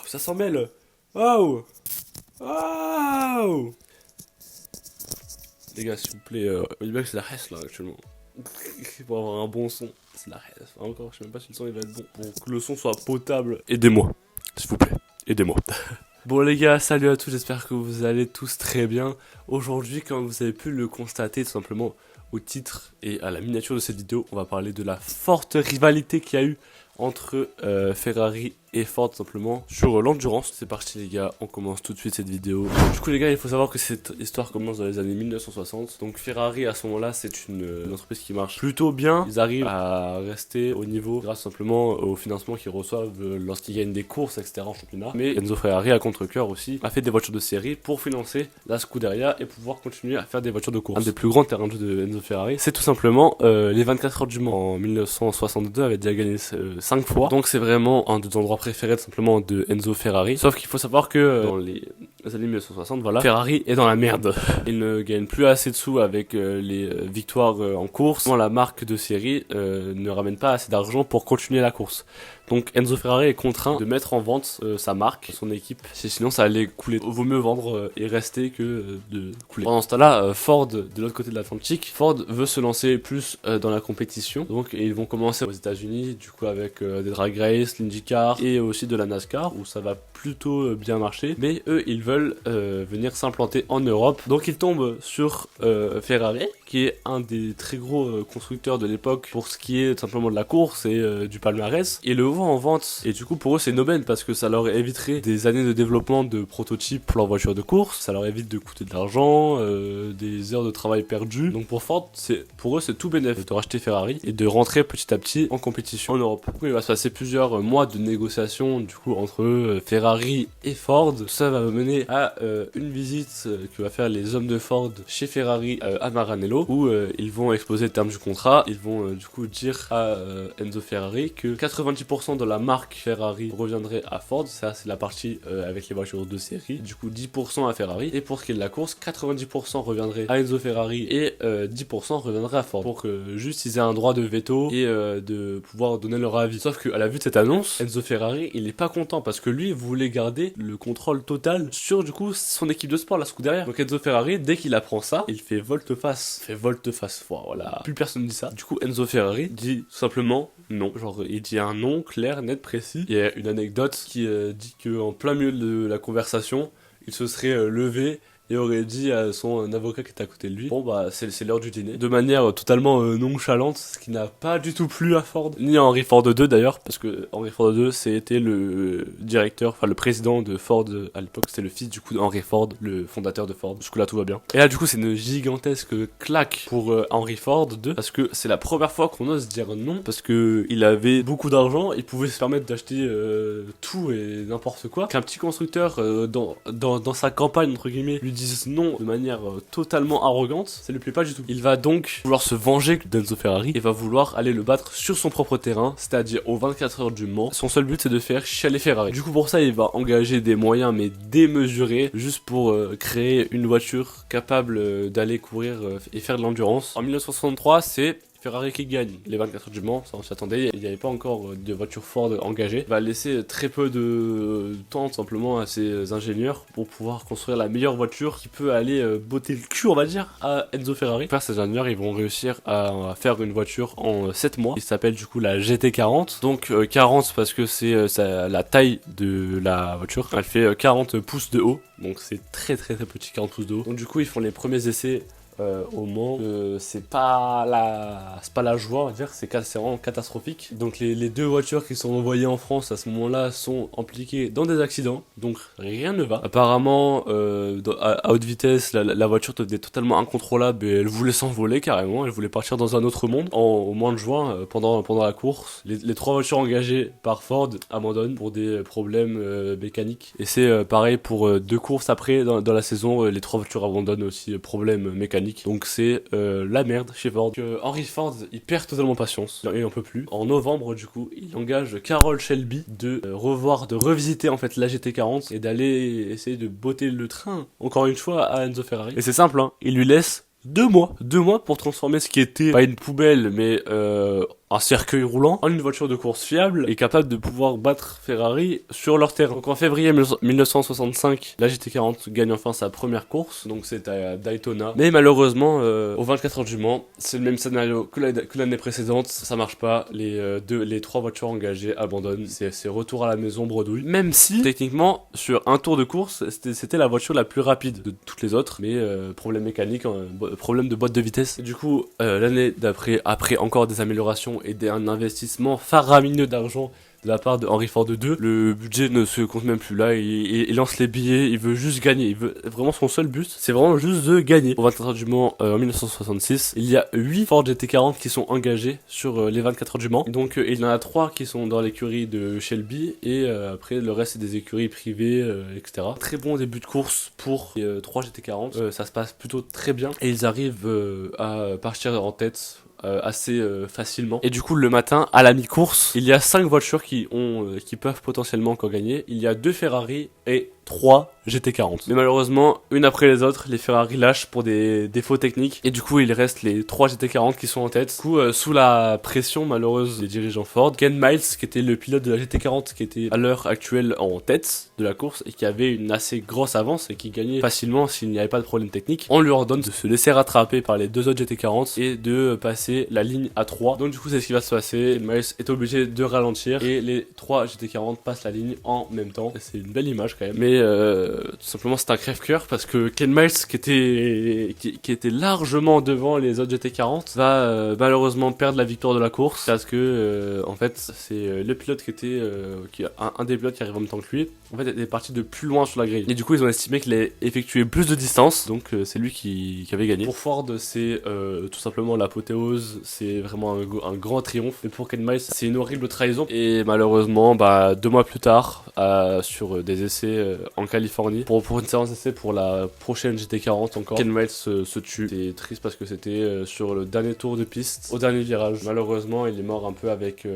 ça s'en mêle. Oh. Oh. Les gars, s'il vous plaît, on dit bien que c'est la hesse là actuellement. Pour avoir un bon son, c'est la hesse. Encore, je sais même pas si le son il va être bon. Pour que le son soit potable, aidez-moi, s'il vous plaît, aidez-moi. Bon les gars, salut à tous, j'espère que vous allez tous très bien. Aujourd'hui, comme vous avez pu le constater tout simplement au titre et à la miniature de cette vidéo, on va parler de la forte rivalité qu'il y a eu entre Ferrari et Ford tout simplement sur l'endurance. C'est parti les gars, on commence tout de suite cette vidéo. Du coup les gars, il faut savoir que cette histoire commence dans les années 1960. Donc Ferrari à ce moment là c'est une entreprise qui marche plutôt bien. Ils arrivent à rester au niveau grâce simplement au financement qu'ils reçoivent lorsqu'ils gagnent des courses etc en championnat. Mais Enzo Ferrari à contre-cœur aussi a fait des voitures de série pour financer la Scuderia et pouvoir continuer à faire des voitures de course. Un des plus grands terrains de jeu de Enzo Ferrari, c'est tout simplement les 24 heures du Mans. En 1962 avait déjà gagné 5 fois. Donc c'est vraiment un des endroits préférés tout simplement de Enzo Ferrari. Sauf qu'il faut savoir que dans les années 1960, voilà, Ferrari est dans la merde. Il ne gagne plus assez de sous avec les victoires en course. La marque de série ne ramène pas assez d'argent pour continuer la course. Donc Enzo Ferrari est contraint de mettre en vente sa marque, son équipe, sinon ça allait couler. Vaut mieux vendre et rester que de couler. Pendant ce temps-là, Ford, de l'autre côté de l'Atlantique, Ford veut se lancer plus dans la compétition. Donc ils vont commencer aux États-Unis, du coup avec des drag race, l'IndyCar et aussi de la NASCAR où ça va plutôt bien marcher. Mais eux, ils veulent venir s'implanter en Europe. Donc ils tombent sur Ferrari, qui est un des très gros constructeurs de l'époque pour ce qui est tout simplement de la course et du palmarès. Et le voient en vente. Et du coup, pour eux, c'est une aubaine parce que ça leur éviterait des années de développement de prototypes pour leur voiture de course. Ça leur évite de coûter de l'argent, des heures de travail perdues. Donc pour Ford, pour eux, c'est tout bénéfice de racheter Ferrari et de rentrer petit à petit en compétition en Europe. Du coup, il va se passer plusieurs mois de négociations du coup entre Ferrari et Ford. Ça va mener à une visite que va faire les hommes de Ford chez Ferrari à Maranello où ils vont exposer le terme du contrat. Ils vont du coup dire à Enzo Ferrari que 90% de la marque Ferrari reviendrait à Ford. Ça c'est la partie avec les voitures de série. Du coup 10% à Ferrari. Et pour ce qui est de la course, 90% reviendrait à Enzo Ferrari et 10% reviendrait à Ford. Pour que juste ils aient un droit de veto et de pouvoir donner leur avis. Sauf qu'à la vue de cette annonce, Enzo Ferrari il est pas content parce que lui voulait garder le contrôle total sur du coup son équipe de sport, la Scuderia. Donc Enzo Ferrari, dès qu'il apprend ça, il fait volte-face. Voilà. Plus personne dit ça. Du coup Enzo Ferrari dit simplement non. Genre il dit un non clair, net, précis. Il y a une anecdote qui dit qu'en plein milieu de la conversation, il se serait levé et aurait dit à son avocat qui était à côté de lui, bon bah c'est l'heure du dîner, de manière totalement nonchalante, ce qui n'a pas du tout plu à Ford, ni à Henry Ford II d'ailleurs, parce que Henry Ford II c'était le directeur, enfin le président de Ford à l'époque, c'était le fils du coup d'Henry Ford, le fondateur de Ford, jusque là tout va bien. Et là du coup c'est une gigantesque claque pour Henry Ford II, parce que c'est la première fois qu'on ose dire non, parce que il avait beaucoup d'argent, il pouvait se permettre d'acheter tout et n'importe quoi, qu'un petit constructeur dans sa campagne entre guillemets lui disent non de manière totalement arrogante, ça lui plaît pas du tout. Il va donc vouloir se venger d'Enzo Ferrari et va vouloir aller le battre sur son propre terrain, c'est-à-dire aux 24 heures du Mans. Son seul but c'est de faire chialer Ferrari. Du coup pour ça il va engager des moyens mais démesurés juste pour créer une voiture capable d'aller courir et faire de l'endurance. En 1963 c'est Ferrari qui gagne les 24 heures du Mans, ça on s'y attendait, il n'y avait pas encore de voiture Ford engagée. Il va laisser très peu de temps simplement à ses ingénieurs pour pouvoir construire la meilleure voiture qui peut aller botter le cul on va dire à Enzo Ferrari. Ces ingénieurs ils vont réussir à faire une voiture en 7 mois, qui s'appelle du coup la GT40. Donc 40 parce que c'est la taille de la voiture, elle fait 40 pouces de haut, donc c'est très petit, 40 pouces de haut. Donc du coup ils font les premiers essais au Mans, c'est pas la joie on va dire, c'est vraiment catastrophique. Donc les deux voitures qui sont envoyées en France à ce moment là sont impliquées dans des accidents, donc rien ne va. Apparemment à haute vitesse la voiture devenait totalement incontrôlable et elle voulait s'envoler carrément, elle voulait partir dans un autre monde. Au mois de juin pendant la course, les trois voitures engagées par Ford abandonnent pour des problèmes mécaniques, et c'est pareil pour deux courses après dans la saison, les trois voitures abandonnent aussi, problèmes mécaniques. Donc c'est la merde chez Ford. Henry Ford il perd totalement patience, il en peut plus. En novembre du coup il engage Carroll Shelby de revisiter en fait la GT40 et d'aller essayer de botter le train encore une fois à Enzo Ferrari. Et c'est simple hein, il lui laisse 2 mois pour transformer ce qui était pas une poubelle mais un cercueil roulant en une voiture de course fiable et capable de pouvoir battre Ferrari sur leur terrain. Donc en février 1965, la GT40 gagne enfin sa première course, donc c'est à Daytona. Mais malheureusement, aux 24 heures du Mans, c'est le même scénario que l'année précédente, ça marche pas, les trois voitures engagées abandonnent, c'est retour à la maison bredouille. Même si, techniquement, sur un tour de course, c'était la voiture la plus rapide de toutes les autres, mais problème mécanique, problème de boîte de vitesse. Et du coup, l'année d'après, après encore des améliorations et un investissement faramineux d'argent de la part de Henry Ford 2, le budget ne se compte même plus là, il lance les billets, il veut juste gagner, il veut vraiment son seul but, c'est vraiment juste de gagner. Au 24 heures du Mans en 1966, il y a 8 Ford GT40 qui sont engagés sur les 24 heures du Mans, donc il y en a 3 qui sont dans l'écurie de Shelby, et après le reste c'est des écuries privées, etc. Très bon début de course pour les 3 GT40, ça se passe plutôt très bien, et ils arrivent à partir en tête assez facilement. Et du coup le matin à la mi-course, il y a 5 voitures qui peuvent potentiellement encore gagner. Il y a 2 Ferrari et 3 GT40. Mais malheureusement, une après les autres, les Ferrari lâchent pour des défauts techniques. Et du coup, il reste les 3 GT40 qui sont en tête. Du coup, sous la pression malheureuse des dirigeants Ford, Ken Miles, qui était le pilote de la GT40, qui était à l'heure actuelle en tête de la course et qui avait une assez grosse avance et qui gagnait facilement s'il n'y avait pas de problème technique, on lui ordonne de se laisser rattraper par les 2 autres GT40 et de passer la ligne à 3. Donc du coup, c'est ce qui va se passer. Miles est obligé de ralentir et les 3 GT40 passent la ligne en même temps. Et c'est une belle image quand même. Mais tout simplement c'est un crève-cœur parce que Ken Miles qui était largement devant les autres GT40 va malheureusement perdre la victoire de la course parce que en fait c'est le pilote un des pilotes qui arrive en même temps que lui en fait était parti de plus loin sur la grille et du coup ils ont estimé qu'il allait effectuer plus de distance, donc c'est lui qui avait gagné. Pour Ford c'est tout simplement l'apothéose, c'est vraiment un grand triomphe, mais pour Ken Miles c'est une horrible trahison et malheureusement 2 mois plus tard sur des essais en Californie pour une séance d'essai pour la prochaine GT40 encore, Ken Miles se tue. C'est triste parce que c'était sur le dernier tour de piste, au dernier virage. Malheureusement il est mort un peu avec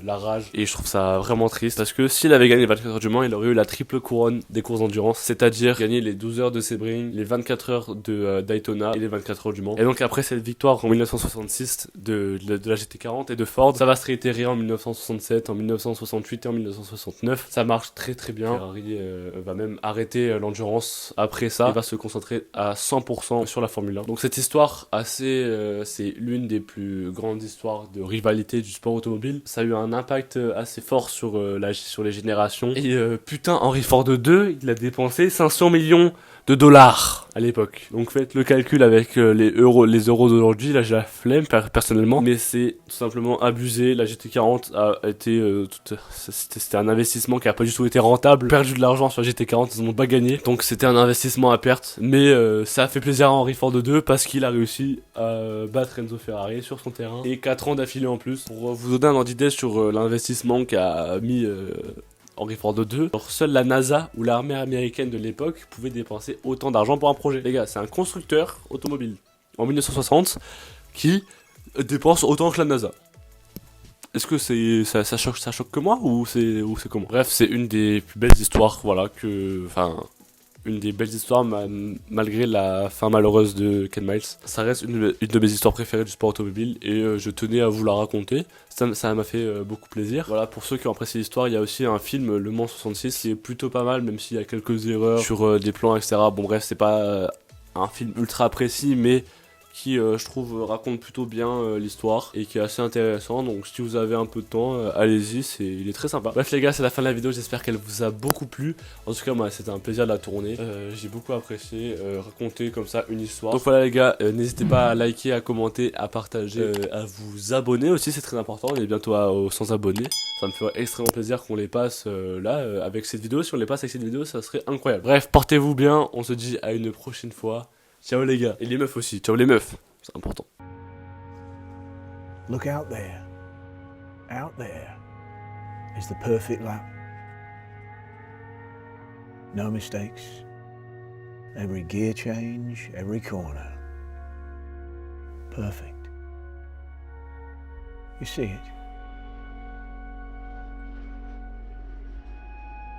la rage et je trouve ça vraiment triste parce que s'il avait gagné les 24 heures du Mans, il aurait eu la triple couronne des courses d'endurance, c'est-à-dire gagner les 12 heures de Sebring, les 24 heures de Daytona et les 24 heures du Mans. Et donc après cette victoire en 1966 de la GT40 et de Ford, ça va se réitérer en 1967, en 1968 et en 1969. Ça marche très très bien. Ferrari va même arrêter l'endurance après ça et va se concentrer à 100% sur la Formule 1. Donc cette histoire c'est l'une des plus grandes histoires de rivalité du sport automobile. Ça a eu un impact assez fort sur les générations. Et putain, Henry Ford 2, il a dépensé 500 millions de dollars à l'époque. Donc faites le calcul avec les euros d'aujourd'hui. Là j'ai la flemme personnellement, mais c'est tout simplement abusé. La GT40 a été c'était un investissement qui a pas du tout été rentable. Perdu de l'argent sur la GT40, ils n'ont pas gagné. Donc c'était un investissement à perte, mais ça a fait plaisir à Henry Ford 2 parce qu'il a réussi à battre Enzo Ferrari sur son terrain et 4 ans d'affilée en plus. Pour vous donner un ordre d'idée sur l'investissement qu'a mis Henry Ford 2, alors seule la NASA ou l'armée américaine de l'époque pouvait dépenser autant d'argent pour un projet. Les gars, c'est un constructeur automobile en 1960 qui dépense autant que la NASA. Est-ce que ça choque que moi ou c'est comment? Bref, c'est une des plus belles histoires, voilà, une des belles histoires malgré la fin malheureuse de Ken Miles. Ça reste une de mes histoires préférées du sport automobile et je tenais à vous la raconter. Ça m'a fait beaucoup plaisir. Voilà, pour ceux qui ont apprécié l'histoire, il y a aussi un film, Le Mans 66, qui est plutôt pas mal, même s'il y a quelques erreurs sur des plans, etc. Bon bref, c'est pas un film ultra précis, mais qui je trouve raconte plutôt bien l'histoire et qui est assez intéressant. Donc si vous avez un peu de temps, allez-y, il est très sympa. Bref les gars, c'est la fin de la vidéo, j'espère qu'elle vous a beaucoup plu. En tout cas moi c'était un plaisir de la tourner, j'ai beaucoup apprécié raconter comme ça une histoire. Donc voilà les gars, n'hésitez pas à liker, à commenter, à partager, à vous abonner aussi, c'est très important. On est bientôt aux 100 abonnés. Ça me ferait extrêmement plaisir qu'on les passe avec cette vidéo. Si on les passe avec cette vidéo, ça serait incroyable. Bref, portez-vous bien, on se dit à une prochaine fois. Ciao les gars, et les meufs aussi, ciao les meufs, c'est important. Look out there. Out there is the perfect lap. No mistakes. Every gear change, every corner. Perfect. You see it?